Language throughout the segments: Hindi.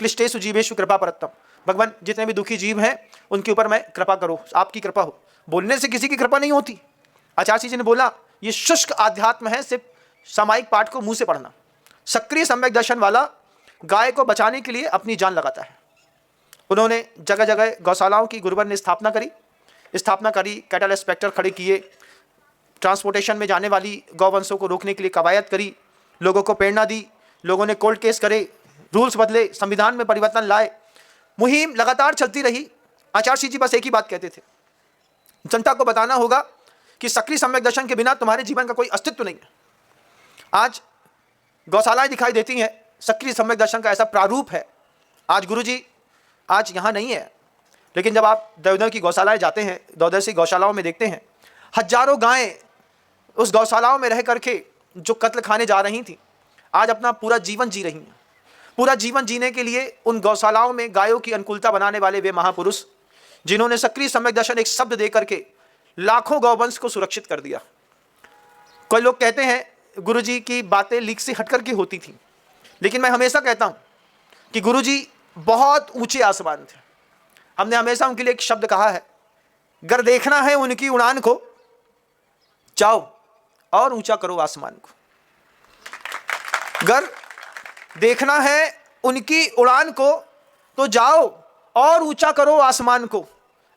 क्लिष्टेषु जीवेषु कृपा परत्तम। भगवान जितने भी दुखी जीव हैं उनके ऊपर मैं कृपा करो, आपकी कृपा हो। बोलने से किसी की कृपा नहीं होती। आचार्य जी ने बोला ये शुष्क आध्यात्म है, सिर्फ सामायिक पाठ को मुंह से पढ़ना। सक्रिय सम्यक दर्शन वाला गाय को बचाने के लिए अपनी जान लगाता है। उन्होंने जगह जगह गौशालाओं की गुरुवर ने स्थापना करी, कैटल इंस्पेक्टर खड़े किए, ट्रांसपोर्टेशन में जाने वाली गौवंशों को रोकने के लिए कवायद करी, लोगों को प्रेरणा दी, लोगों ने कोर्ट केस करे, रूल्स बदले, संविधान में परिवर्तन लाए, मुहिम लगातार चलती रही। आचार्य जी बस एक ही बात कहते थे, जनता को बताना होगा कि सक्रिय सम्यक दर्शन के बिना तुम्हारे जीवन का कोई अस्तित्व नहीं है। आज गौशालाएं दिखाई देती हैं, सक्रिय सम्यक दर्शन का ऐसा प्रारूप है। आज गुरुजी आज यहाँ नहीं है, लेकिन जब आप दयोदय की गौशालाएं जाते हैं, दयोदय की गौशालाओं में देखते हैं हजारों गायें उस गौशालाओं में रह करके जो कत्ल खाने जा रही थी, आज अपना पूरा जीवन जी रही हैं। पूरा जीवन जीने के लिए उन गौशालाओं में गायों की अनुकूलता बनाने वाले वे महापुरुष, जिन्होंने सक्रिय सम्यक दर्शन एक शब्द दे करके लाखों गौवंश को सुरक्षित कर दिया। कोई लोग कहते हैं गुरुजी की बातें लीक से हटकर की होती थी, लेकिन मैं हमेशा कहता हूं कि गुरुजी बहुत ऊंचे आसमान थे। हमने हमेशा उनके लिए एक शब्द कहा है, अगर देखना है उनकी उड़ान को, जाओ और ऊंचा करो आसमान को। अगर देखना है उनकी उड़ान को तो जाओ और ऊंचा करो आसमान को।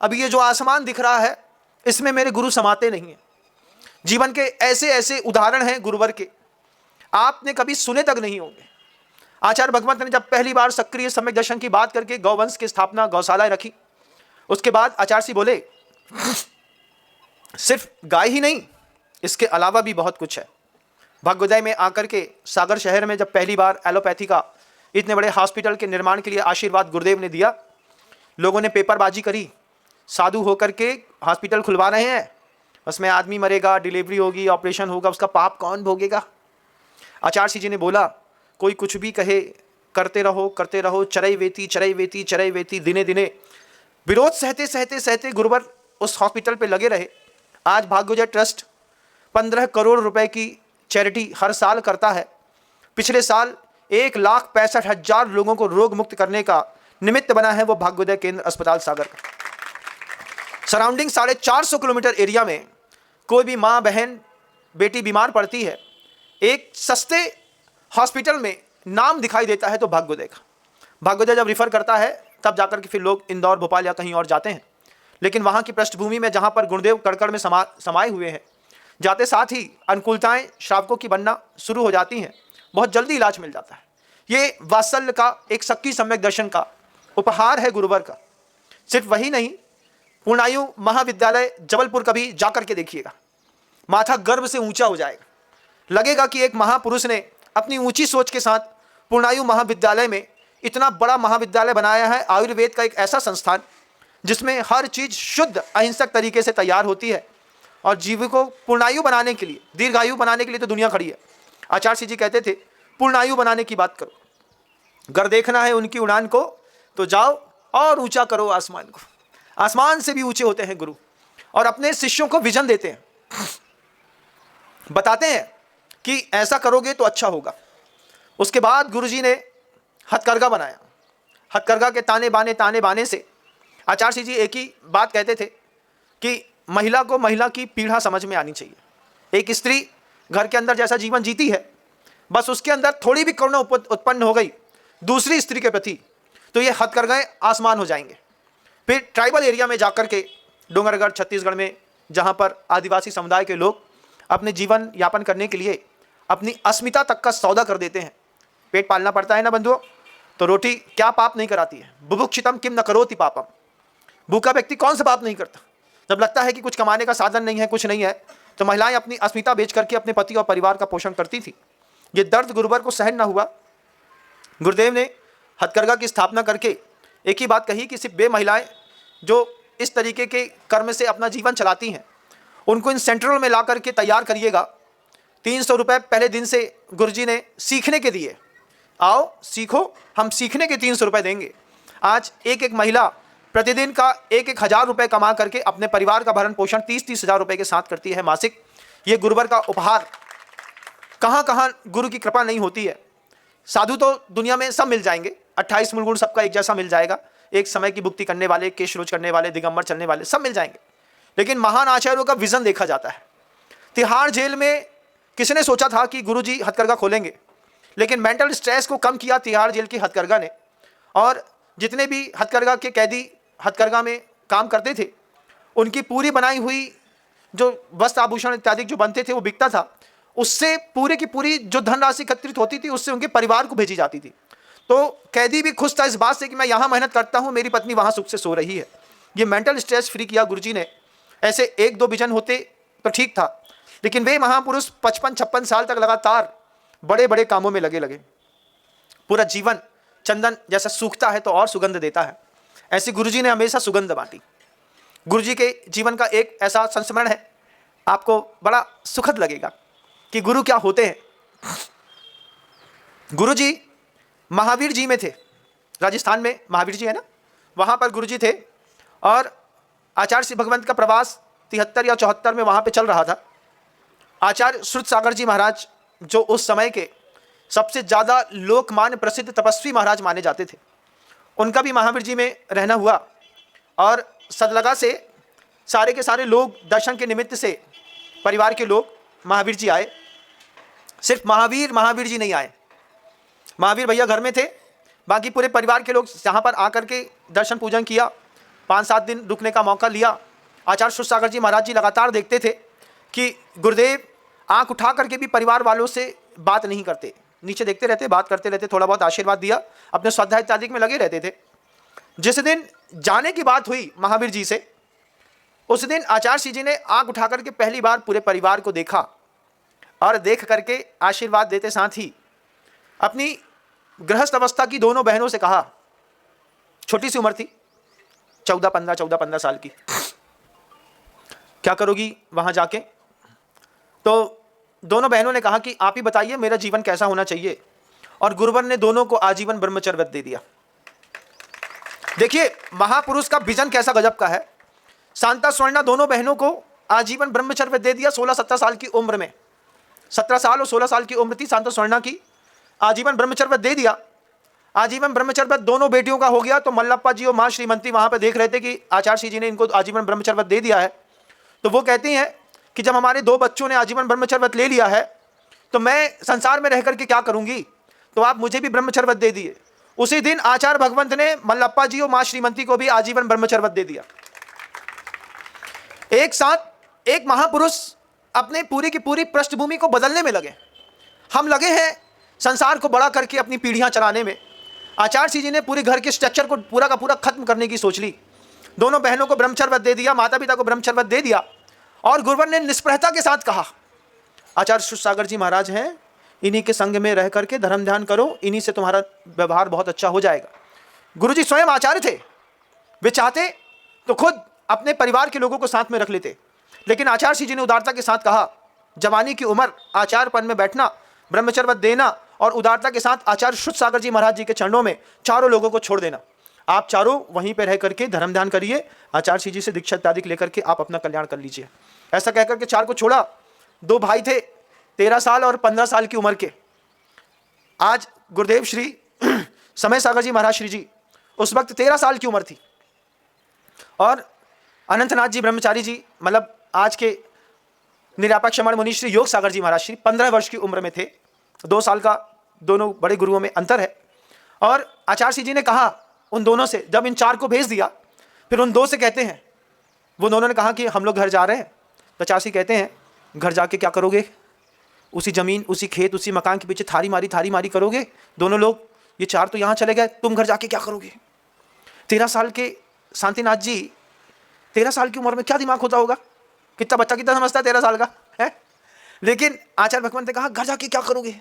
अभी ये जो आसमान दिख रहा है इसमें मेरे गुरु समाते नहीं हैं। जीवन के ऐसे ऐसे उदाहरण हैं गुरुवर के, आपने कभी सुने तक नहीं होंगे। आचार्य भगवंत ने जब पहली बार सक्रिय सम्यक दर्शन की बात करके गौवंश की स्थापना गौशालाएं रखी, उसके बाद आचार्य जी बोले सिर्फ गाय ही नहीं, इसके अलावा भी बहुत कुछ है। भाग्योदय में आकर के सागर शहर में जब पहली बार एलोपैथी का इतने बड़े हॉस्पिटल के निर्माण के लिए आशीर्वाद गुरुदेव ने दिया, लोगों ने पेपरबाजी करी, साधु होकर के हॉस्पिटल खुलवा रहे हैं, उसमें आदमी मरेगा, डिलीवरी होगी, ऑपरेशन होगा, उसका पाप कौन भोगेगा। आचार्य जी ने बोला कोई कुछ भी कहे, करते रहो, चरई वेती दिने दिने विरोध सहते सहते सहते गुरुवर उस हॉस्पिटल पे लगे रहे। आज भाग्योदय ट्रस्ट 15 करोड़ रुपए की चैरिटी हर साल करता है। पिछले साल 1,65,000 लोगों को रोग मुक्त करने का निमित्त बना है वो भाग्योदय केंद्र अस्पताल सागर का। सराउंडिंग 450 किलोमीटर एरिया में कोई भी माँ बहन बेटी बीमार पड़ती है, एक सस्ते हॉस्पिटल में नाम दिखाई देता है तो भाग्योदय का। भाग्योदय जब रिफ़र करता है तब जाकर के फिर लोग इंदौर, भोपाल या कहीं और जाते हैं, लेकिन वहाँ की पृष्ठभूमि में जहाँ पर गुरुदेव कड़कड़ में समाये हुए हैं, जाते साथ ही अनुकूलताएं श्रावकों की बनना शुरू हो जाती हैं, बहुत जल्दी इलाज मिल जाता है। ये वात्सल्य का एक सक्रिय सम्यक दर्शन का उपहार है गुरुवर का। सिर्फ वही नहीं, पूर्णायु महाविद्यालय जबलपुर कभी जाकर के देखिएगा, माथा गर्व से ऊंचा हो जाएगा। लगेगा कि एक महापुरुष ने अपनी ऊंची सोच के साथ पूर्णायु महाविद्यालय में इतना बड़ा महाविद्यालय बनाया है। आयुर्वेद का एक ऐसा संस्थान जिसमें हर चीज़ शुद्ध अहिंसक तरीके से तैयार होती है, और जीव को पूर्णायु बनाने के लिए, दीर्घायु बनाने के लिए तो दुनिया खड़ी है। आचार्य जी कहते थे पूर्णायु बनाने की बात करो, अगर देखना है उनकी उड़ान को तो जाओ और ऊंचा करो आसमान को। आसमान से भी ऊंचे होते हैं गुरु, और अपने शिष्यों को विजन देते हैं, बताते हैं कि ऐसा करोगे तो अच्छा होगा। उसके बाद गुरुजी ने हथकरघा बनाया। हथकरघा के ताने बाने से आचार्य जी एक ही बात कहते थे कि महिला को महिला की पीड़ा समझ में आनी चाहिए। एक स्त्री घर के अंदर जैसा जीवन जीती है, बस उसके अंदर थोड़ी भी करुणा उत्पन्न हो गई दूसरी स्त्री के प्रति तो ये हथकरघाएं आसमान हो जाएंगे। फिर ट्राइबल एरिया में जाकर के डोंगरगढ़ छत्तीसगढ़ में, जहाँ पर आदिवासी समुदाय के लोग अपने जीवन यापन करने के लिए अपनी अस्मिता तक का सौदा कर देते हैं। पेट पालना पड़ता है ना बंधुओं, तो रोटी क्या पाप नहीं कराती है। बुभुक्षितम किम न करोति पापम, भूखा व्यक्ति कौन सा पाप नहीं करता। जब लगता है कि कुछ कमाने का साधन नहीं है, कुछ नहीं है, तो महिलाएं अपनी अस्मिता बेच करके अपने पति और परिवार का पोषण करती थी। ये दर्द गुरुवर को सहन न हुआ। गुरुदेव ने हथकरघा की स्थापना करके एक ही बात कही कि सिर्फ वे महिलाएं जो इस तरीके के कर्म से अपना जीवन चलाती हैं, उनको इन सेंटरों में ला करके तैयार करिएगा। 300 रुपये पहले दिन से गुरुजी ने सीखने के दिए। आओ सीखो, हम सीखने के 300 रुपये देंगे। आज एक एक महिला प्रतिदिन का 1-1 हज़ार रुपये कमा करके अपने परिवार का भरण पोषण 30-30 हज़ार रुपये के साथ करती है मासिक। ये गुरुवर का उपहार। कहाँ कहाँ गुरु की कृपा नहीं होती है। साधु तो दुनिया में सब मिल जाएंगे, 28 मूल गुण सबका एक जैसा मिल जाएगा, एक समय की भुक्ति करने वाले, केश रोज करने वाले, दिगंबर चलने वाले सब मिल जाएंगे। लेकिन महान आचार्यों का विजन देखा जाता है। तिहाड़ जेल में किसने सोचा था कि गुरुजी हथकरघा खोलेंगे, लेकिन मेंटल स्ट्रेस को कम किया तिहाड़ जेल की हथकरघा ने। और जितने भी हथकरघा के कैदी हथकरघा में काम करते थे, उनकी पूरी बनाई हुई जो वस्त्र आभूषण इत्यादि जो बनते थे वो बिकता था, उससे पूरी की पूरी जो धनराशि एकत्रित होती थी उससे उनके परिवार को भेजी जाती थी। तो कैदी भी खुश था इस बात से कि मैं यहाँ मेहनत करता हूँ, मेरी पत्नी वहाँ सुख से सो रही है। ये मेंटल स्ट्रेस फ्री किया गुरुजी ने। ऐसे एक दो विजन होते तो ठीक था, लेकिन वे महापुरुष 55-56 साल तक लगातार बड़े बड़े कामों में लगे। पूरा जीवन चंदन जैसा सूखता है तो और सुगंध देता है, ऐसे गुरुजी ने हमेशा सुगंध बांटी। गुरुजी के जीवन का एक ऐसा संस्मरण है, आपको बड़ा सुखद लगेगा कि गुरु क्या होते हैं। गुरुजी महावीर जी में थे, राजस्थान में महावीर जी है ना, वहाँ पर गुरुजी थे। और आचार्य श्री भगवंत का प्रवास 73 या 74 में वहाँ पे चल रहा था। आचार्य श्रुत सागर जी महाराज जो उस समय के सबसे ज़्यादा लोकमान्य प्रसिद्ध तपस्वी महाराज माने जाते थे, उनका भी महावीर जी में रहना हुआ। और सदलगा से सारे के सारे लोग दर्शन के निमित्त से परिवार के लोग महावीर जी आए। सिर्फ महावीर जी नहीं आए, महावीर भैया घर में थे, बाकी पूरे परिवार के लोग यहाँ पर आकर के दर्शन पूजन किया। 5-7 दिन रुकने का मौका लिया। आचार्य श्रुत सागर जी महाराज जी लगातार देखते थे कि गुरुदेव आंख उठा करके भी परिवार वालों से बात नहीं करते, नीचे देखते रहते, बात करते रहते, थोड़ा बहुत आशीर्वाद दिया, अपने स्वाध्याय इत्यादि में लगे रहते थे। जिस दिन जाने की बात हुई महावीर जी से, उस दिन आचार्य जी ने आंख उठा करके पहली बार पूरे परिवार को देखा और देख करके आशीर्वाद देते साथ ही अपनी गृहस्थ अवस्था की दोनों बहनों से कहा, छोटी सी उम्र थी, 14-15 साल की, क्या करोगी वहां जाके? तो दोनों बहनों ने कहा कि आप ही बताइए मेरा जीवन कैसा होना चाहिए। और गुरुवर ने दोनों को आजीवन ब्रह्मचर्य व्रत दे दिया। देखिए महापुरुष का विजन कैसा गजब का है। शांता स्वर्णा दोनों बहनों को आजीवन ब्रह्मचर्य व्रत दे दिया 16-17 साल की उम्र में। 17 साल और 16 साल की उम्र थी शांता स्वर्णा की, आजीवन ब्रह्मचर्य व्रत दे दिया। आजीवन ब्रह्मचर्य व्रत दोनों बेटियों का हो गया। तो मल्लप्पा जी और माँ श्रीमंती वहां पर देख रहे थे कि आचार्य जी ने इनको आजीवन ब्रह्मचर्य व्रत दे दिया है। तो वो कहती हैं कि जब हमारे 2 बच्चों ने आजीवन ब्रह्मचर्य व्रत ले लिया है तो मैं संसार में रह करके क्या करूंगी, तो आप मुझे भी ब्रह्मचर्य व्रत दे दिए। उसी दिन आचार्य भगवंत ने मल्लप्पा जी और मां श्रीमंती को भी आजीवन ब्रह्मचर्य व्रत दे दिया। एक साथ एक महापुरुष अपने पूरी की पूरी पृष्ठभूमि को बदलने में लगे। हम लगे हैं संसार को बड़ा करके अपनी पीढ़ियां चलाने में। आचार्य जी ने पूरे घर के स्ट्रक्चर को पूरा का पूरा खत्म करने की सोच ली। दोनों बहनों को ब्रह्मचर्य व्रत दे दिया, माता पिता को ब्रह्मचर्य व्रत दे दिया। और गुरुवर ने निष्प्रहता के साथ कहा, आचार्य श्रुत सागर जी महाराज हैं, इन्हीं के संग में रह करके धर्म ध्यान करो, इन्हीं से तुम्हारा व्यवहार बहुत अच्छा हो जाएगा। गुरुजी स्वयं आचार्य थे, वे चाहते तो खुद अपने परिवार के लोगों को साथ में रख लेते, लेकिन आचार्य जी ने उदारता के साथ कहा, जवानी की उम्र, आचार्य पद में बैठना, ब्रह्मचर्य व्रत देना और उदारता के साथ आचार्य श्रुत सागर जी महाराज जी के चरणों में चारों लोगों को छोड़ देना। आप चारों वहीं पर रह करके धर्म ध्यान करिए, आचार्य जी से दीक्षा इत्यादि लेकर के आप अपना कल्याण कर लीजिए। ऐसा कहकर के 4 को छोड़ा। 2 भाई थे 13 साल और 15 साल की उम्र के। आज गुरुदेव श्री समय सागर जी महाराज श्री जी उस वक्त 13 साल की उम्र थी। और अनंतनाथ जी ब्रह्मचारी जी, मतलब आज के निरापक शमण मुनि श्री योग सागर जी महाराज श्री 15 वर्ष की उम्र में थे। 2 साल का दोनों बड़े गुरुओं में अंतर है। और आचार्य जी ने कहा उन दोनों से, जब इन 4 को भेज दिया, फिर उन 2 से कहते हैं, वो दोनों ने कहा कि हम लोग घर जा रहे हैं। तो आचार्य कहते हैं, घर जाके क्या करोगे? उसी जमीन, उसी खेत, उसी मकान के पीछे थारी मारी करोगे दोनों लोग? ये 4 तो यहाँ चले गए, तुम घर जाके क्या करोगे? 13 साल के शांतिनाथ जी, 13 साल की उम्र में क्या दिमाग होता होगा? कितना बच्चा कितना समझता है 13 साल का है। लेकिन आचार्य भगवंत ने कहा घर जाके क्या करोगे?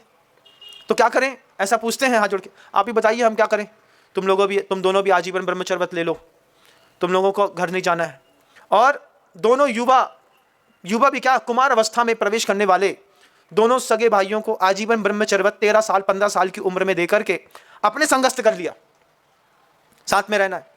तो क्या करें, ऐसा पूछते हैं हाथ जोड़ के, आप ही बताइए हम क्या करें? तुम दोनों भी आजीवन ब्रह्मचर्य व्रत ले लो, तुम लोगों को घर नहीं जाना है। और दोनों युवा भी क्या, कुमार अवस्था में प्रवेश करने वाले दोनों सगे भाइयों को आजीवन ब्रह्मचर्य व्रत 13 साल 15 साल की उम्र में देकर के अपने संगस्थ कर लिया, साथ में रहना है।